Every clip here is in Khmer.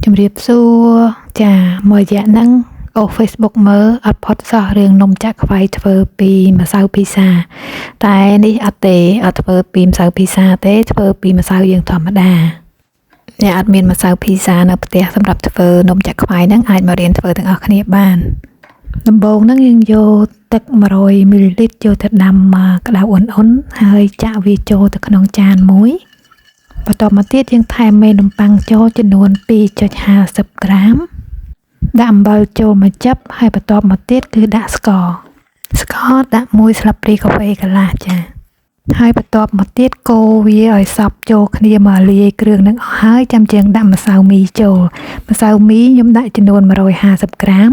ជំរាបសួរចាមួយរយៈហ្នឹងអូ Facebook មើលអត់ផុតសោះរឿងនំចាក់ខ្វៃធ្វើពីម្សៅភីសាតែនេះអត់ទេអត់ធ្វើពីម្សៅភីសាទេធ្វើពីម្សៅយើងធម្មតាអ្នកអត់មានម្សៅភីសានៅផ្ទះសម្រាប់ធ្វើនំចាក់ខ្វៃហ្នឹងអាចមករៀនធ្វើទាំងអស់គ្នាបានដំបូងហ្នឹងយើងយកទឹក100មីលីលីត្រយកទៅដាំមកក្តៅអ៊ុនៗហើយចាក់វាចូលទៅក្នុងចានមួយបន្ទាប់មកទៀតយើងថែមមេនំប៉័ងចូលចំនួន 2.50 ក្រាមដាក់អំបិលចូលមួយចិបហើយបន្ទាប់មកទៀតគឺដាក់ស្ករដាក់1ស្លាបព្រាកាហ្វេកន្លះចាហើយបន្ទាប់មកទៀតកូរវាឲ្យសព្វចូលគ្នាមកលាយគ្រឿងនឹងអស់ហើយចាំយើងដាក់ម្សៅមីចូលម្សៅមីខ្ញុំដាក់ចំនួន150ក្រាម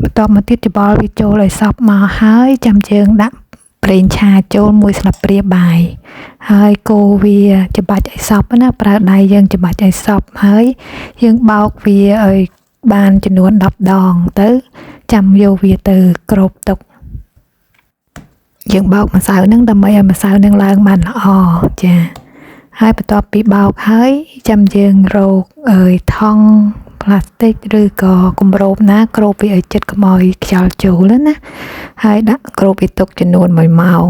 បន្ទាប់មកទៀតច្បល់វាចូលឲ្យសព្វមកហើយចាំយើងដាក់ប្រេងឆាចូល1ស្លាបព្រាបាយហើយកូរវាច្បាច់ឲ្យសព្វណាប្រើដៃយើងច្បាច់ឲ្យសព្វហើយយើងបោកវាឲ្យបានចំនួន10ដងទៅចាំយកវាទៅគ្របទុកយើងបោកម្សៅហ្នឹងដើម្បីឲ្យម្សៅហ្នឹងឡើងបានល្អចាហើយបន្ទាប់ពីបោកហើយចាំយើងរកថង់ផ្លាស្ទិកឬក៏គម្របណាគ្របវាឲ្យជិតកុំឲ្យខ្យល់ចូលណាហើយដាក់គ្របវាទុកចំនួន1ម៉ោង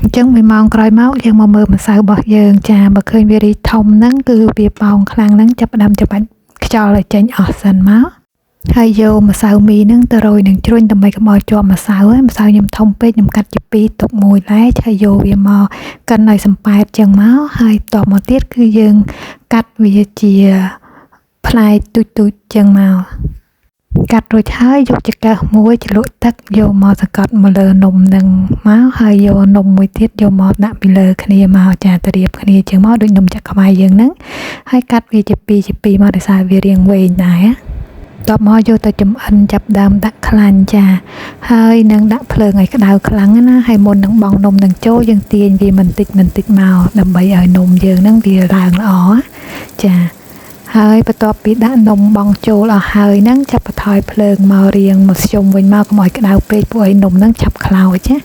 អញ្ចឹង1ម៉ោងក្រោយមកយើងមកមើលម្សៅរបស់យើងចាបើឃើញវារីធំហ្នឹងគឺវាប៉ោងខ្លាំងហ្នឹងចាប់ផ្ដើមច្បាច់ខ្យល់ឲ្យចេញអស់សិនមកហើយយកម្សៅមីហ្នឹងទៅរោយនឹងជ្រុញដើម្បីកុំឲ្យជាប់ម្សៅហើយម្សៅខ្ញុំធំពេកខ្ញុំកាត់ជា2ទុក1ឡែកហើយយកវាមកកិនឲ្យសំប៉ែតចឹងមកហើយតបមកទៀតគឺយើងកាត់វាជាផ្លែទូចចឹងមកកាត់រួចហើយយកចង្កឹះមួយជ្រលក់ទឹកយកមកសង្កត់មកលើនំនឹងមកហើយយកនំមួយទៀតយកមកដាក់ពីលើគ្នាមកចាទៅរៀបគ្នាចឹងមកដូចនំចាក់ខ្វៃយើងហ្នឹងហើយកាត់វាជា2មកដោយសារវារាងវែងដែរតបមកយកទៅចំអិនចាប់ដើមដាក់ខ្លាញ់ចាហើយនឹងដាក់ភ្លើងឲ្យក្តៅខ្លាំងណាហើយមុននឹងបង់នំនឹងចូលយើងទាញវាបន្តិចមកដើម្បីឲ្យនំយើងហ្នឹងវាឡើងល្អចាហើយបន្ទាប់ពីដាក់នំបង់ចូលអស់ហើយហ្នឹងចាប់បន្ថយភ្លើងមករៀងមកស្យំវិញមកកុំឲ្យក្តៅពេកព្រោះឲ្យនំហ្នឹងឆាប់ខ្លោចណា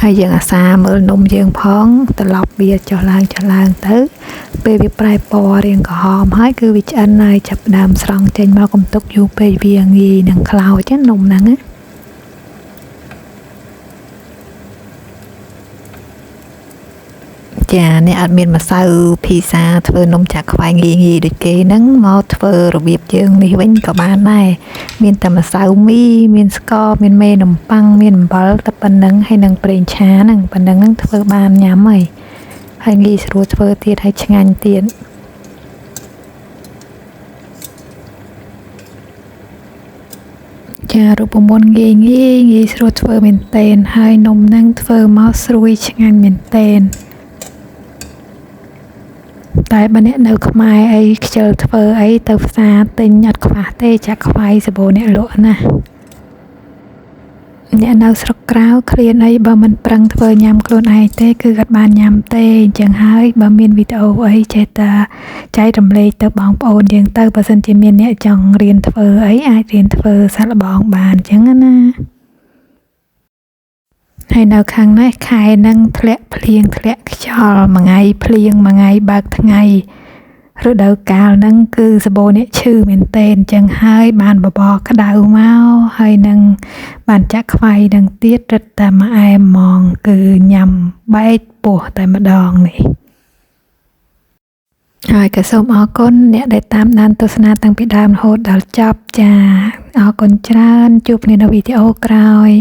ហើយយើងអាសាមើលនំយើងផងត្រឡប់វាចុះឡើងទៅពេលវាប្រែពណ៌រាងក្រហមហើយគឺវាឆ្អិនហើយចាប់ដើមស្រង់ចេញមកកុំទុកយូរពេកវាងាយនឹងខ្លោចណានំហ្នឹងណាចាអ្នកអត់មានម្សៅភីសាធ្វើនំចាក់ខ្វៃងាយដូចគេហ្នឹងមកធ្វើរបៀបយើងនេះវិញក៏បានដែរមានតែម្សៅមីមានស្ករមានមេនំប៉័ងមានអំបិលតែប៉ុណ្្នឹងហើយនឹងប្រេងឆាហ្នឹងប៉ុណ្្នឹងធ្វើបានញ៉ាំហើយងាយស្រួលធ្វើទៀតហើយឆ្ងាញ់ទៀតចារូបមន្តងាយស្រួលធ្វើមែនតើហើយនំហ្នឹងធ្វើមកស្រួយឆ្ងាញ់មែនតើតែបើអ្នកនៅខ្មែរអីខ្ជិលធ្វើអីទៅផ្សារទិញអត់ខ្វះទេចាក់ខ្វៃសបោអ្នកលក់ណាអ្នកនៅស្រុកក្រៅឃ្លានអីបើមិនប្រឹងធ្វើញ៉ាំខ្លួនឯងទេគឺអត់បានញ៉ាំទេអញ្ចឹងហើយបើមានវីដេអូអីចេះតែចែករំលែកទៅបងប្អូនយើងទៅបើសិនជាមានអ្នកចង់រៀនធ្វើអីអាចរៀនធ្វើសាក់លបងបានអញ្ចឹងណាហើយនៅខាងនេះខែនឹងធ្លាក់ភ្លៀងធ្លាក់ខ្យល់មួយថ្ងៃភ្លៀងមួយថ្ងៃបើកថ្ងៃរដូវកាលហ្នឹងគឺសបោអ្នកឈឺមែនតើអញ្ចឹងហើយបានបបរក្តៅមកហើយនឹងបានចាក់ខ្វៃនឹងទៀតរឹតតែមកអែមហ្មងគឺញ៉ាំបែកពោះតែម្ដងនេះហើយក៏សូមអរគុណអ្នកដែលតាមដានទស្សនាតាំងពីដើមរហូតដល់ចប់ចាអរគុណច្រើនជួបគ្នានៅវីដេអូក្រោយ